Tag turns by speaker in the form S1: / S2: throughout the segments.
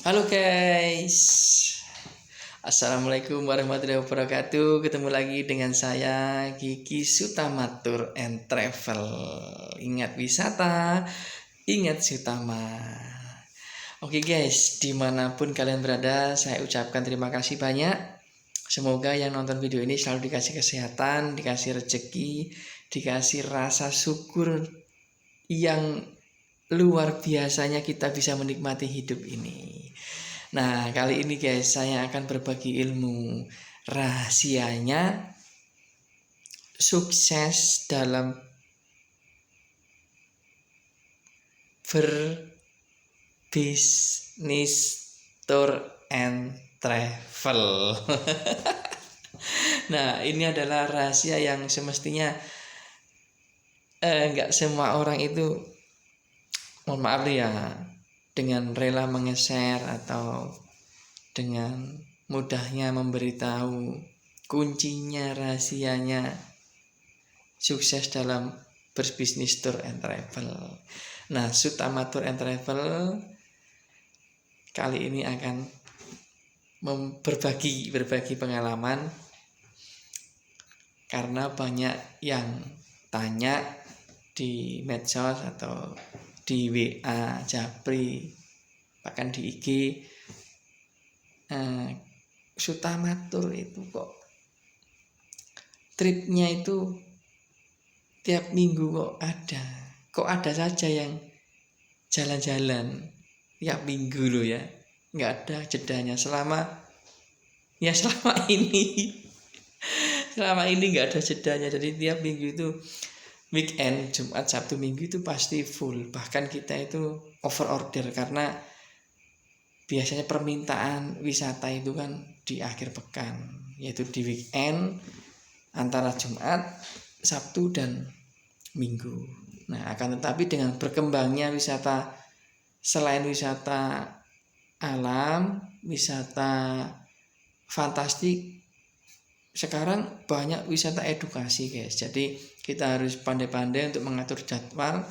S1: Halo guys, Assalamualaikum warahmatullahi wabarakatuh. Ketemu lagi dengan saya Kiki Sutama Tour and Travel. Ingat wisata, ingat Sutama. Oke guys, dimanapun kalian berada, saya ucapkan terima kasih banyak. Semoga yang nonton video ini selalu dikasih kesehatan, dikasih rezeki, dikasih rasa syukur yang luar biasanya kita bisa menikmati hidup ini. Nah, kali ini guys, saya akan berbagi ilmu rahasianya sukses dalam berbisnis tour and travel. Nah, ini adalah rahasia yang semestinya nggak semua orang itu, mohon maaf ya, dengan rela menge-share atau dengan mudahnya memberitahu kuncinya, rahasianya sukses dalam berbisnis tour and travel. Nah, Sutama Tour and Travel kali ini akan berbagi pengalaman karena banyak yang tanya di medsos atau di WA, Japri, bahkan di IG, Sutama Tour itu kok tripnya itu tiap minggu kok ada saja yang jalan-jalan tiap minggu loh ya, nggak ada jedanya selama ini. Selama ini nggak ada jedanya, jadi tiap minggu itu weekend, Jumat, Sabtu, Minggu itu pasti full. Bahkan kita itu over order karena biasanya permintaan wisata itu kan di akhir pekan, yaitu di weekend antara Jumat, Sabtu, dan Minggu. Nah, akan tetapi dengan berkembangnya wisata selain wisata alam, wisata fantastik, sekarang banyak wisata edukasi guys. Jadi kita harus pandai-pandai untuk mengatur jadwal.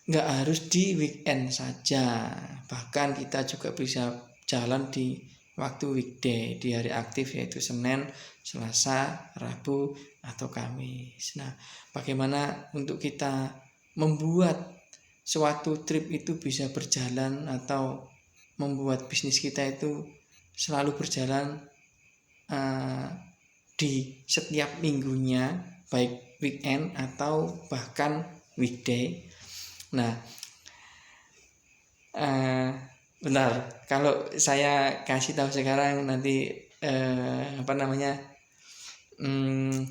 S1: Nggak harus di weekend saja, bahkan kita juga bisa jalan di waktu weekday, di hari aktif yaitu Senin, Selasa, Rabu, atau Kamis. Nah, bagaimana untuk kita membuat suatu trip itu bisa berjalan atau membuat bisnis kita itu selalu berjalan di setiap minggunya, baik weekend atau bahkan weekday. Nah, benar, kalau saya kasih tahu sekarang nanti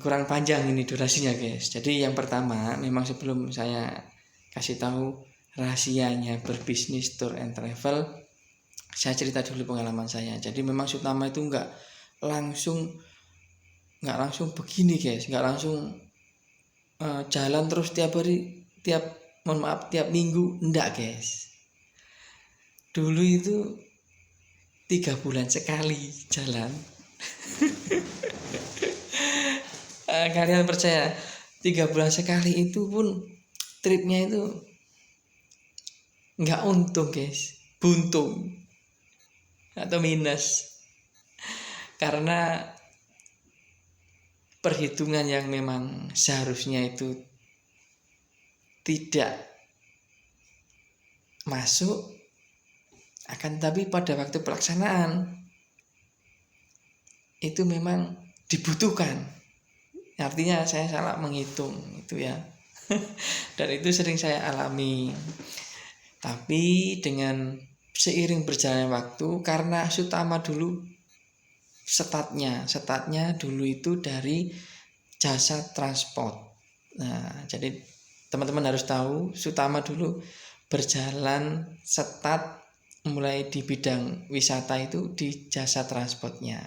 S1: kurang panjang ini durasinya guys. Jadi yang pertama, memang sebelum saya kasih tahu rahasianya berbisnis tour and travel, saya cerita dulu pengalaman saya. Jadi memang Sutama itu nggak langsung begini guys, nggak langsung jalan terus tiap hari, tiap minggu, enggak guys. Dulu itu 3 bulan sekali jalan. Kalian percaya 3 bulan sekali itu pun tripnya itu nggak untung guys, buntung atau minus, karena perhitungan yang memang seharusnya itu tidak masuk, akan tapi pada waktu pelaksanaan itu memang dibutuhkan. Artinya saya salah menghitung itu ya. Dan itu sering saya alami. Tapi dengan seiring berjalannya waktu, karena Sutama dulu Statnya dulu itu dari jasa transport. Nah, jadi teman-teman harus tahu Sutama dulu berjalan setat mulai di bidang wisata itu di jasa transportnya.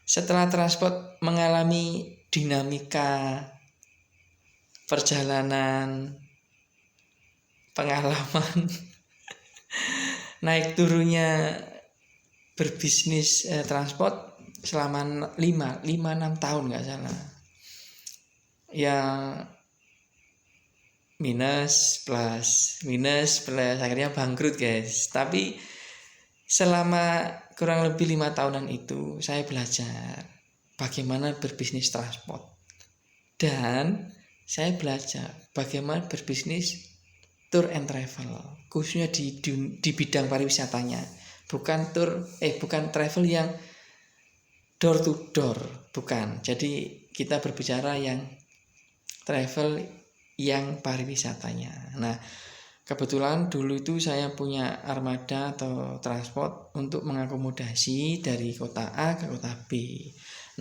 S1: Setelah transport mengalami dinamika perjalanan, pengalaman naik turunnya berbisnis transport selama 5-6 tahun nggak salah ya, minus plus akhirnya bangkrut guys. Tapi selama kurang lebih 5 tahunan itu saya belajar bagaimana berbisnis transport, dan saya belajar bagaimana berbisnis tour and travel, khususnya di bidang pariwisatanya. Bukan travel yang door to door, bukan. Jadi kita berbicara yang travel yang pariwisatanya. Nah, kebetulan dulu itu saya punya armada atau transport untuk mengakomodasi dari kota A ke kota B.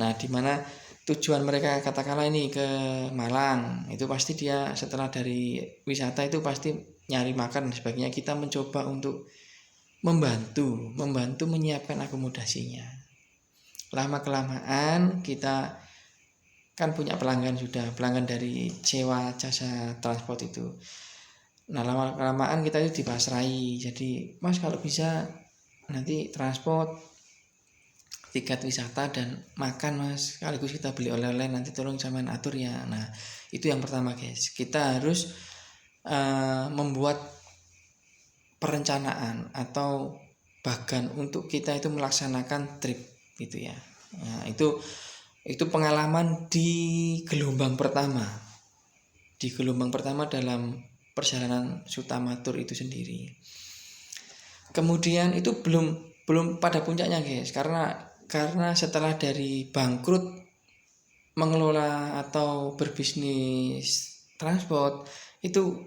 S1: Nah, di mana tujuan mereka katakanlah ini ke Malang, itu pasti dia setelah dari wisata itu pasti nyari makan dan sebagainya. Kita mencoba untuk membantu menyiapkan akomodasinya. Lama kelamaan kita kan punya pelanggan dari sewa jasa transport itu. Nah, lama kelamaan kita itu dipasrai. Jadi, Mas kalau bisa nanti transport, tiket wisata dan makan Mas, sekaligus kita beli oleh-oleh, nanti tolong sampean atur ya. Nah, itu yang pertama guys, kita harus membuat perencanaan atau bahkan untuk kita itu melaksanakan trip gitu ya. Nah, itu pengalaman di gelombang pertama dalam perjalanan Sutama Tour itu sendiri. Kemudian itu belum pada puncaknya guys, karena setelah dari bangkrut mengelola atau berbisnis transport itu,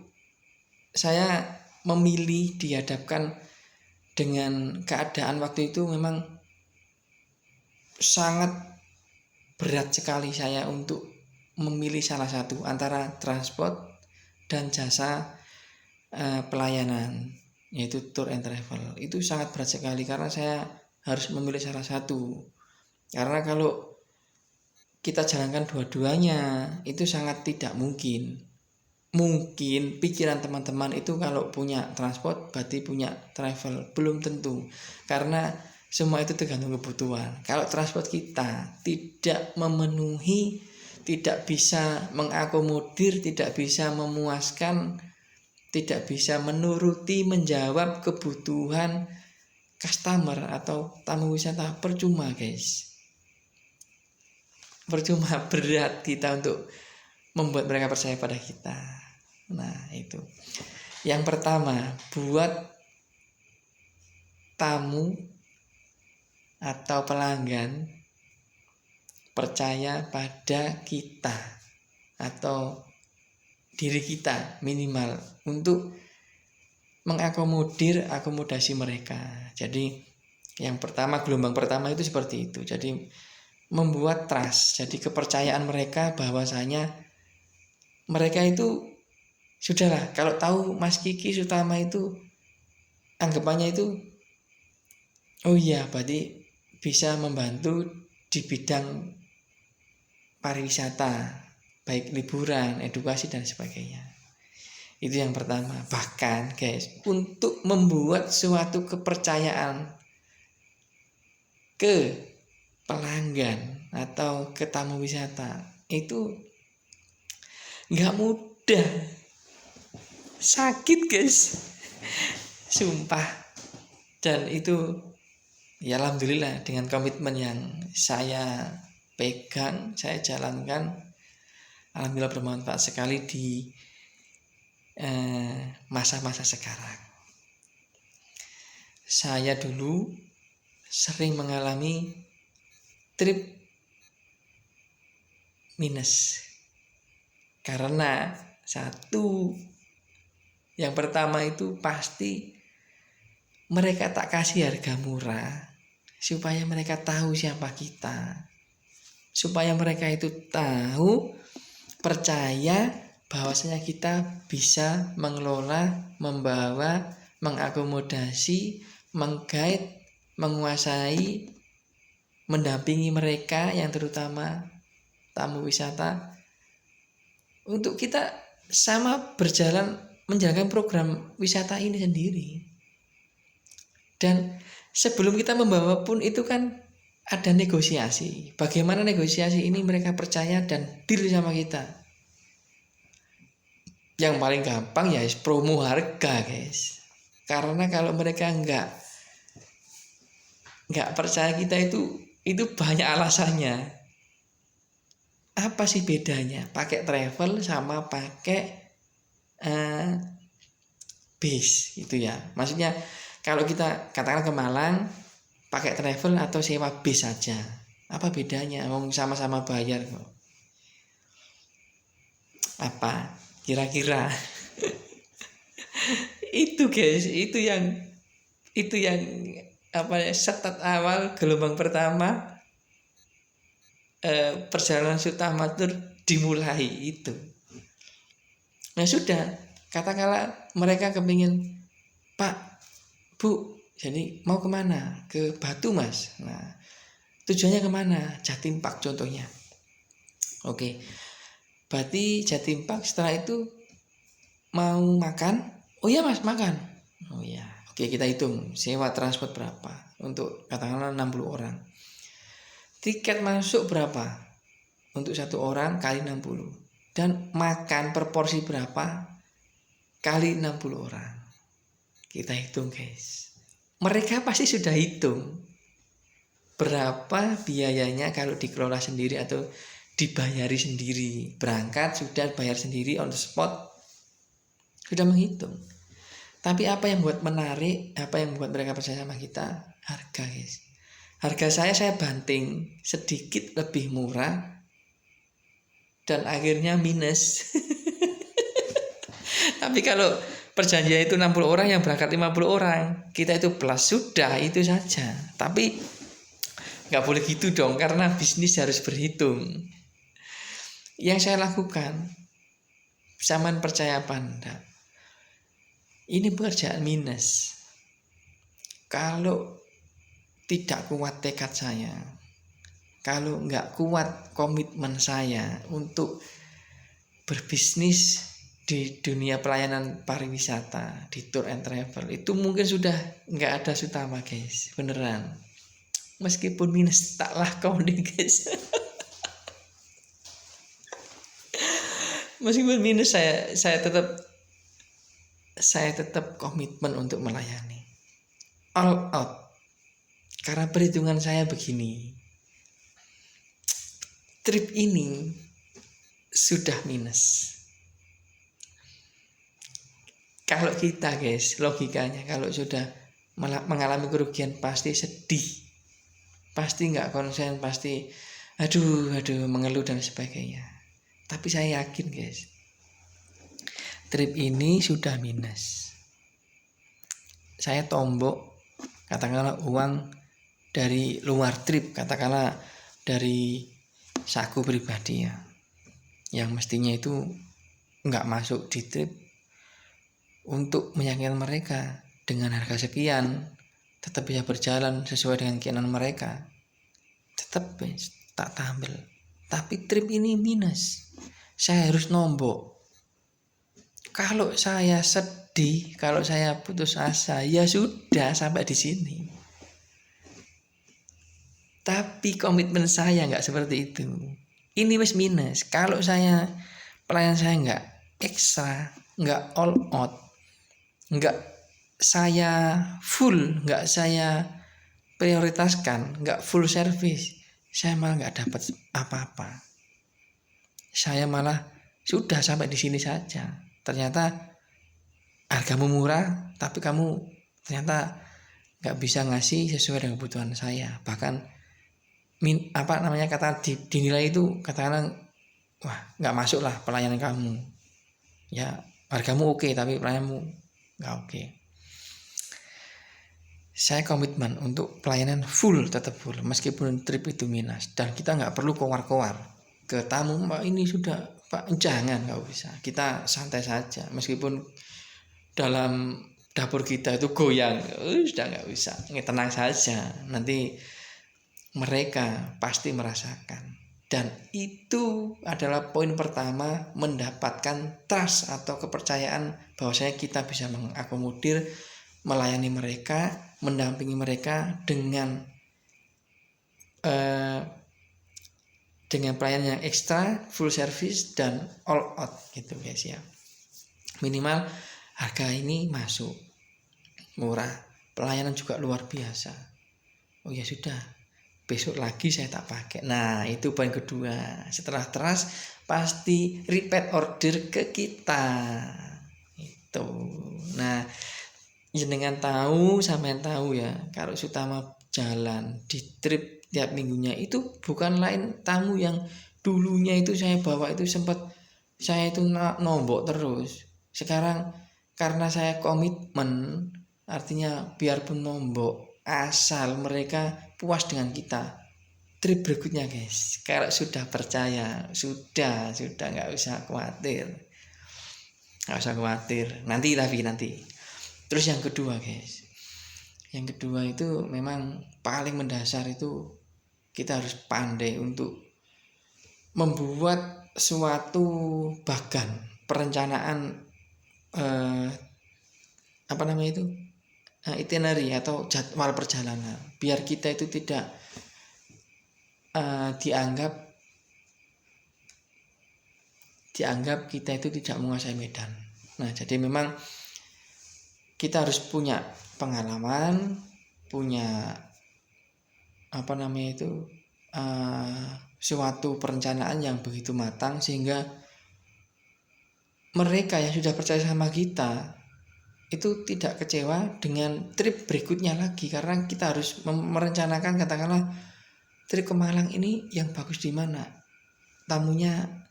S1: saya memilih dihadapkan dengan keadaan waktu itu memang sangat berat sekali saya untuk memilih salah satu antara transport dan jasa pelayanan, yaitu tour and travel. Itu sangat berat sekali karena saya harus memilih salah satu. Karena kalau kita jalankan dua-duanya itu sangat tidak mungkin. Mungkin pikiran teman-teman itu kalau punya transport berarti punya travel, belum tentu. Karena semua itu tergantung kebutuhan. Kalau transport kita tidak memenuhi, tidak bisa mengakomodir, tidak bisa memuaskan, tidak bisa menuruti, menjawab kebutuhan customer atau tamu wisata, percuma guys. Percuma, berat kita untuk membuat mereka percaya pada kita. Nah, itu yang pertama, buat tamu atau pelanggan percaya pada kita atau diri kita minimal untuk mengakomodir akomodasi mereka. Jadi yang pertama, gelombang pertama itu seperti itu. Jadi membuat trust, jadi kepercayaan mereka bahwasanya mereka itu sudahlah, kalau tahu Mas Kiki Sutama itu anggapannya itu oh iya berarti bisa membantu di bidang pariwisata, baik liburan, edukasi dan sebagainya. Itu yang pertama. Bahkan guys, untuk membuat suatu kepercayaan ke pelanggan atau ke tamu wisata itu nggak mudah, sakit guys, sumpah. Dan itu ya alhamdulillah dengan komitmen yang saya pegang, saya jalankan, alhamdulillah bermanfaat sekali di masa-masa sekarang. Saya dulu sering mengalami trip minus karena satu, yang pertama itu pasti mereka tak kasih harga murah supaya mereka tahu siapa kita, supaya mereka itu tahu, percaya bahwasanya kita bisa mengelola, membawa, mengakomodasi, mengguide, menguasai, mendampingi mereka yang terutama tamu wisata untuk kita sama berjalan menjalankan program wisata ini sendiri. Dan sebelum kita membawa pun itu kan ada negosiasi. Bagaimana negosiasi ini mereka percaya dan deal sama kita. Yang paling gampang ya promo harga guys. Karena kalau mereka enggak nggak percaya kita itu banyak alasannya. Apa sih bedanya pakai travel sama pakai bis itu ya? Maksudnya kalau kita katakan ke Malang pakai travel atau sewa bis saja, apa bedanya? Sama-sama bayar kok. Apa kira-kira? Itu guys, itu yang apa ya, start awal gelombang pertama perjalanan Suta-Matur dimulai itu. Nah sudah, katakanlah mereka kepingin, Pak, Bu, jadi mau kemana? Ke Batu Mas. Nah tujuannya kemana? Jatim Park contohnya. Oke, berarti Jatim Park setelah itu mau makan. Oh iya Mas, makan. Oh iya, oke kita hitung sewa transport berapa untuk katakanlah 60 orang. Tiket masuk berapa untuk satu orang kali 60. Dan makan per porsi berapa kali 60 orang. Kita hitung guys. Mereka pasti sudah hitung berapa biayanya kalau dikelola sendiri atau dibayari sendiri. Berangkat sudah bayar sendiri on the spot, sudah menghitung. Tapi apa yang buat menarik, apa yang membuat mereka percaya sama kita? Harga guys. Harga saya banting sedikit lebih murah dan akhirnya minus. Tapi kalau perjanjian itu 60 orang yang berangkat 50 orang, kita itu plus, sudah itu saja. Tapi nggak boleh gitu dong, karena bisnis harus berhitung. Yang saya lakukan, zaman percaya apa enggak, ini pekerjaan minus. Kalau tidak kuat tekad saya, kalau nggak kuat komitmen saya untuk berbisnis di dunia pelayanan pariwisata, di tour and travel, itu mungkin sudah nggak ada Sutama guys, beneran. Meskipun minus tak lakoni guys. Meskipun minus saya tetap komitmen untuk melayani all out. Karena perhitungan saya begini, trip ini sudah minus. Kalau kita guys, logikanya kalau sudah mengalami kerugian pasti sedih, pasti nggak konsen, pasti aduh mengeluh dan sebagainya. Tapi saya yakin guys, trip ini sudah minus. Saya tombok katakanlah uang dari luar trip, katakanlah dari saku pribadi ya, yang mestinya itu nggak masuk di trip, untuk meyakinkan mereka dengan harga sekian tetap bisa berjalan sesuai dengan keinginan mereka, tetap tak tampil. Tapi trip ini minus, saya harus nombok. Kalau saya sedih, kalau saya putus asa, ya sudah sampai di sini. Tapi komitmen saya nggak seperti itu. Ini wis minus. Kalau saya pelayanan saya nggak ekstra, nggak all out, nggak saya full, nggak saya prioritaskan, nggak full service, saya malah nggak dapat apa-apa. Saya malah sudah sampai di sini saja. Ternyata hargamu murah, tapi kamu ternyata nggak bisa ngasih sesuai dengan kebutuhan saya. Bahkan kata dinilai itu katakanlah, wah nggak masuk lah pelayanan kamu. Ya hargamu oke, tapi pelayananmu nggak oke. Saya komitmen untuk pelayanan full, tetap full meskipun trip itu minus. Dan kita nggak perlu kowar-kowar ke tamu, Pak ini sudah, Pak jangan, nggak bisa. Kita santai saja meskipun dalam dapur kita itu goyang, sudah nggak bisa. Tenang saja, nanti mereka pasti merasakan. Dan itu adalah poin pertama, mendapatkan trust atau kepercayaan bahwasanya kita bisa mengakomodir, melayani mereka, mendampingi mereka dengan pelayanan yang ekstra, full service dan all out gitu guys ya. Minimal harga ini masuk, murah, pelayanan juga luar biasa. oh ya sudah, besok lagi saya tak pakai. Nah itu poin kedua. Setelah trust pasti repeat order ke kita itu. Nah jenengan tahu, sampean tahu ya, kalau Sutama jalan di trip tiap minggunya itu bukan lain tamu yang dulunya itu saya bawa itu sempat saya itu nombok terus. Sekarang karena saya komitmen, artinya biarpun nombok, asal mereka puas dengan kita. Trip berikutnya guys, kalau sudah percaya, sudah nggak usah khawatir, nanti. Terus yang kedua guys, yang kedua itu memang paling mendasar itu kita harus pandai untuk membuat suatu bagan perencanaan itinerary atau jadwal perjalanan, biar kita itu tidak dianggap kita itu tidak menguasai medan. Nah jadi memang kita harus punya pengalaman, punya suatu perencanaan yang begitu matang sehingga mereka yang sudah percaya sama kita itu tidak kecewa dengan trip berikutnya lagi, karena kita harus merencanakan, katakanlah trip ke Malang ini yang bagus di mana, tamunya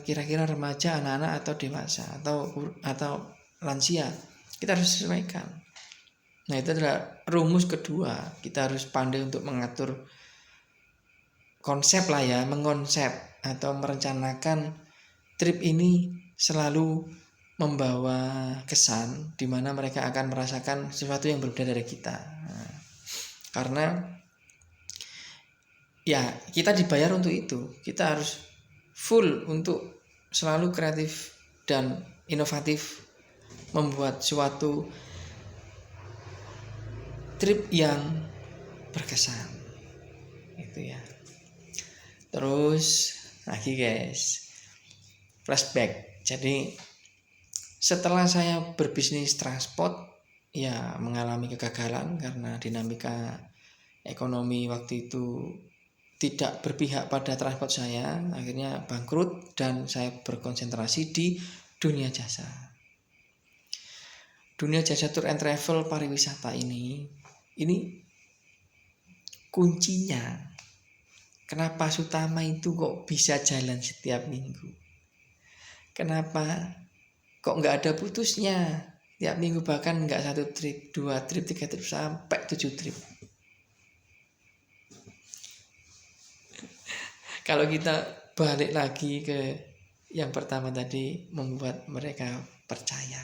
S1: kira-kira remaja, anak-anak atau dewasa atau lansia, kita harus sesuaikan. Nah itu adalah rumus kedua, kita harus pandai untuk mengatur konsep lah ya, mengonsep atau merencanakan trip ini selalu membawa kesan di mana mereka akan merasakan sesuatu yang berbeda dari kita. Nah, karena ya kita dibayar untuk itu, kita harus full untuk selalu kreatif dan inovatif membuat suatu trip yang berkesan itu ya. Terus lagi guys, flashback. Jadi setelah saya berbisnis transport ya mengalami kegagalan karena dinamika ekonomi waktu itu tidak berpihak pada transport saya, akhirnya bangkrut dan saya berkonsentrasi di dunia jasa. Dunia jasa tour and travel pariwisata ini kuncinya. Kenapa Sutama itu kok bisa jalan setiap minggu? Kenapa kok nggak ada putusnya? Tiap minggu bahkan nggak 1 trip, 2 trip, 3 trip, sampai 7 trip. Kalau kita balik lagi ke yang pertama tadi, membuat mereka percaya,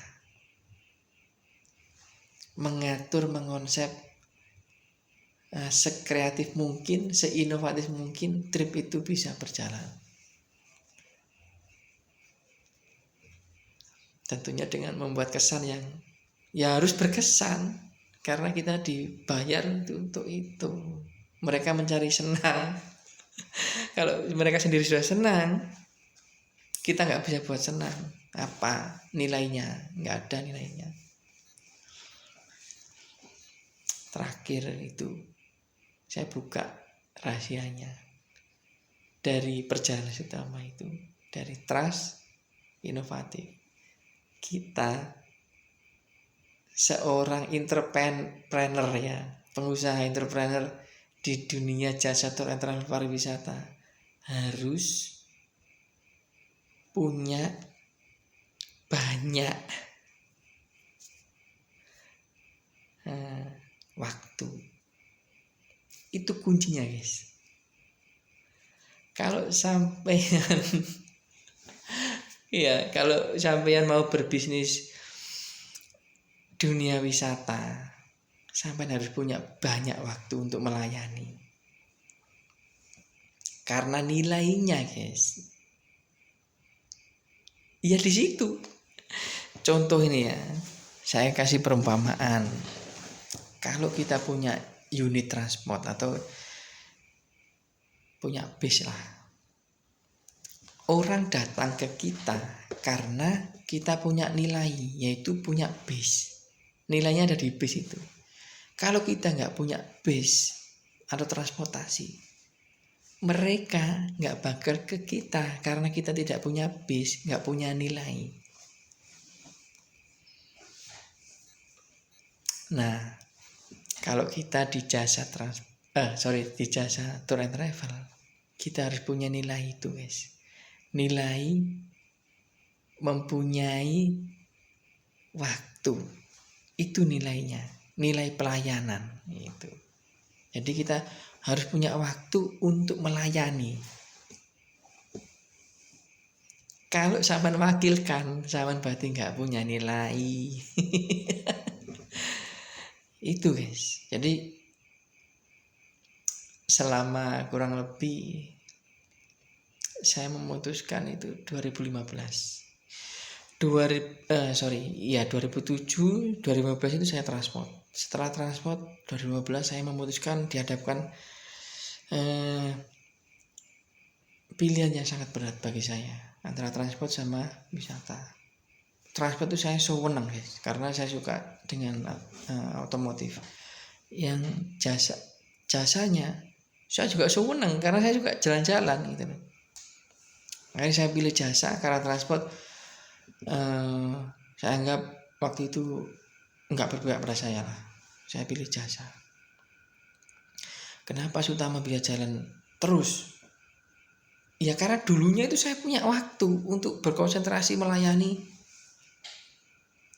S1: mengatur, mengonsep sekreatif mungkin, seinovatif mungkin, trip itu bisa berjalan. Tentunya dengan membuat kesan yang ya harus berkesan, karena kita dibayar untuk itu. Mereka mencari senang. Kalau mereka sendiri sudah senang, kita nggak bisa buat senang. Apa nilainya? Nggak ada nilainya. Terakhir itu saya buka rahasianya dari perjalanan Sutama itu, dari trust, inovatif. Kita seorang entrepreneur ya, pengusaha entrepreneur di dunia jasa tour and travel pariwisata harus punya banyak waktu. Itu kuncinya guys. Kalau sampean ya, kalau sampean mau berbisnis dunia wisata, sampean harus punya banyak waktu untuk melayani. Karena nilainya guys, ya di situ. Contoh ini ya, saya kasih perumpamaan. Kalau kita punya unit transport atau punya bis lah, orang datang ke kita karena kita punya nilai, yaitu punya bis. Nilainya ada di bis itu. Kalau kita nggak punya bis atau transportasi, mereka nggak bakal ke kita karena kita tidak punya bis, nggak punya nilai. Nah, kalau kita di jasa di jasa tour and travel, kita harus punya nilai itu, guys. Nilai mempunyai waktu. Itu nilainya, nilai pelayanan itu. Jadi kita harus punya waktu untuk melayani. Kalau sampean wakilkan, sampean berarti nggak punya nilai. Itu, guys. Jadi selama kurang lebih saya memutuskan itu 2015. 2007, 2015 itu saya transport. Setelah transport 2015 saya memutuskan dihadapkan pilihan yang sangat berat bagi saya antara transport sama wisata. Transport itu saya senang, guys, karena saya suka dengan otomotif. Yang jasanya saya juga senang karena saya juga jalan-jalan gitu. Makanya saya pilih jasa karena transport. Saya anggap waktu itu nggak berpihak pada saya lah. Saya pilih jasa. Kenapa Sutama bisa jalan terus? Ya karena dulunya itu saya punya waktu untuk berkonsentrasi melayani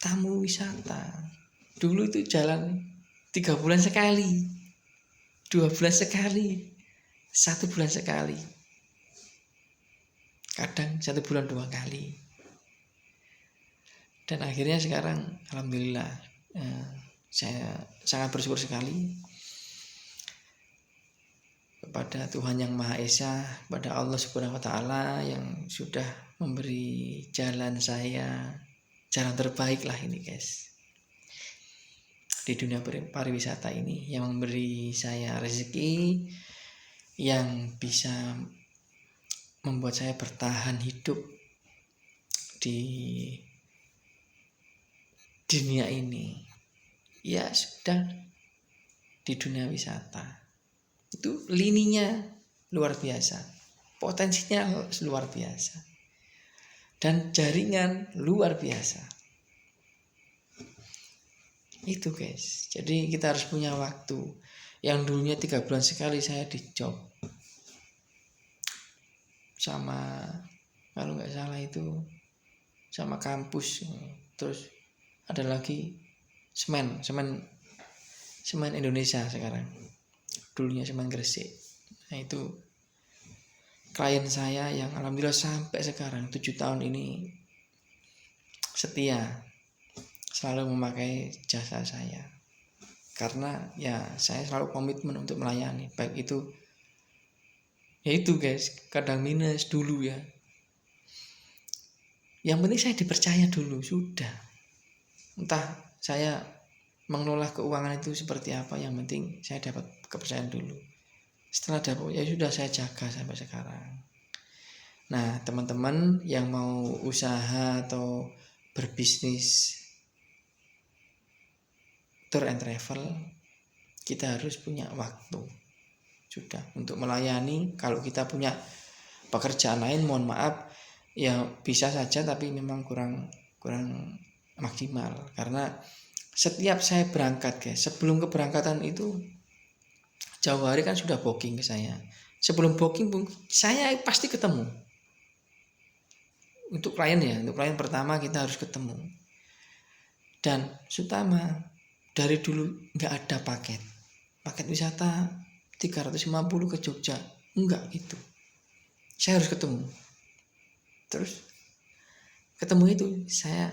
S1: tamu wisata. Dulu itu jalan 3 bulan sekali, 2 bulan sekali, 1 bulan sekali, kadang 1 bulan 2 kali. Dan akhirnya sekarang alhamdulillah saya sangat bersyukur sekali kepada Tuhan Yang Maha Esa, kepada Allah Subhanahu wa taala yang sudah memberi jalan saya, jalan terbaik lah ini, guys. Di dunia pariwisata ini yang memberi saya rezeki yang bisa membuat saya bertahan hidup di dunia ini. Ya sudah, di dunia wisata itu lininya luar biasa, potensinya luar biasa, dan jaringan luar biasa. Itu, guys. Jadi kita harus punya waktu. Yang dulunya 3 bulan sekali saya di job sama, kalau nggak salah itu sama kampus. Terus ada lagi semen Indonesia sekarang, dulunya semen Gresik. Nah itu klien saya yang alhamdulillah sampai sekarang 7 tahun ini setia selalu memakai jasa saya, karena ya saya selalu komitmen untuk melayani. Baik itu ya itu, guys, kadang minus dulu ya, yang penting saya dipercaya dulu sudah. Entah saya mengelola keuangan itu seperti apa, yang penting saya dapat kepercayaan dulu. Setelah dapat ya sudah, saya jaga sampai sekarang. Nah, teman-teman yang mau usaha atau berbisnis tour and travel, kita harus punya waktu sudah untuk melayani. Kalau kita punya pekerjaan lain, mohon maaf ya bisa saja, tapi memang kurang maksimal. Karena setiap saya berangkat, guys, sebelum keberangkatan itu jauh hari kan sudah booking ke saya. Sebelum booking pun saya pasti ketemu. Untuk klien ya, untuk klien pertama kita harus ketemu. Dan Sutama dari dulu nggak ada paket wisata 350 ke Jogja, enggak gitu. Saya harus ketemu. Terus ketemu itu saya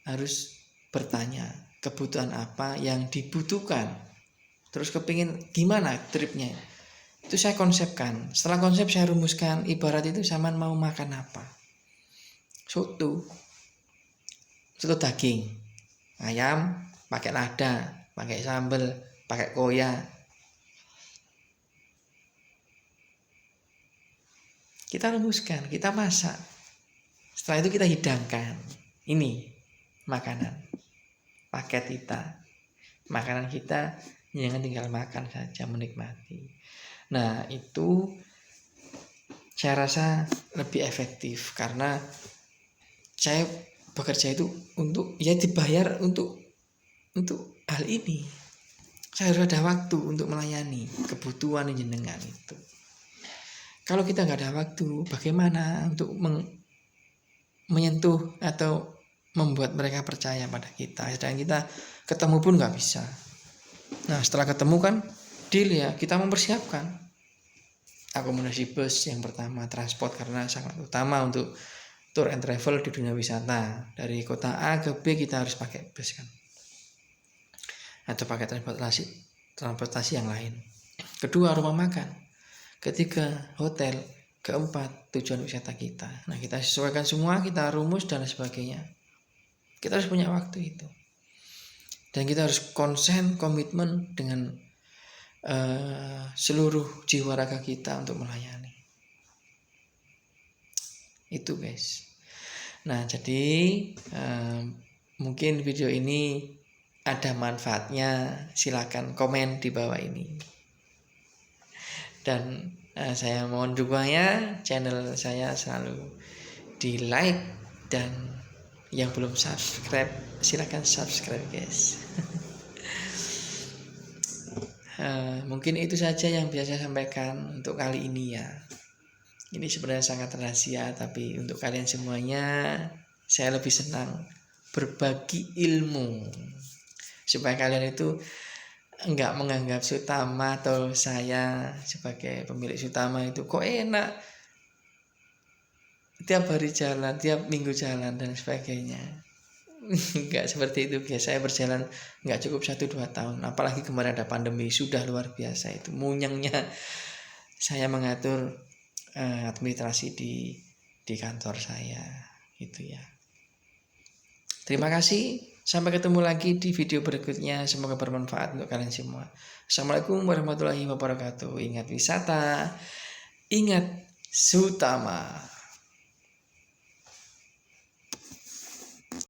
S1: harus bertanya kebutuhan apa yang dibutuhkan. Terus kepingin gimana tripnya, itu saya konsepkan. Setelah konsep saya rumuskan, ibarat itu zaman mau makan apa. Soto daging, ayam pakai lada, pakai sambal, pakai koya. Kita rumuskan, kita masak. Setelah itu kita hidangkan. Ini makanan paket kita. makanan kita, jangan tinggal makan saja, menikmati. Nah itu saya rasa lebih efektif, karena saya bekerja itu untuk ya dibayar untuk hal ini. Saya harus ada waktu untuk melayani kebutuhan jenengan itu. Kalau kita nggak ada waktu, bagaimana untuk menyentuh atau membuat mereka percaya pada kita? Sedangkan kita ketemu pun nggak bisa. Nah setelah ketemu kan deal ya, kita mempersiapkan akomodasi bus yang pertama, transport, karena sangat utama untuk tour and travel di dunia wisata. Dari kota A ke B kita harus pakai bus kan, atau pakai transportasi yang lain. Kedua, rumah makan. Ketiga, hotel. Keempat, tujuan wisata kita. Nah kita sesuaikan semua, kita rumus dan sebagainya. Kita harus punya waktu itu, dan kita harus konsen, komitmen dengan seluruh jiwa raga kita untuk melayani itu guys. Nah jadi mungkin video ini ada manfaatnya, silakan komen di bawah ini. Dan saya mohon dukungannya, channel saya selalu di like, dan yang belum subscribe silakan subscribe guys. Mungkin itu saja yang bisa saya sampaikan untuk kali ini ya. Ini sebenarnya sangat rahasia, tapi untuk kalian semuanya saya lebih senang berbagi ilmu, supaya kalian itu enggak menganggap Sutama atau saya sebagai pemilik Sutama itu kok enak tiap hari jalan, tiap minggu jalan dan sebagainya. Enggak seperti itu guys. Saya berjalan enggak cukup 1-2 tahun, apalagi kemarin ada pandemi, sudah luar biasa itu munyangnya saya mengatur administrasi di kantor saya gitu ya. Terima kasih, sampai ketemu lagi di video berikutnya. Semoga bermanfaat untuk kalian semua. Assalamualaikum warahmatullahi wabarakatuh. Ingat wisata, ingat Sutama.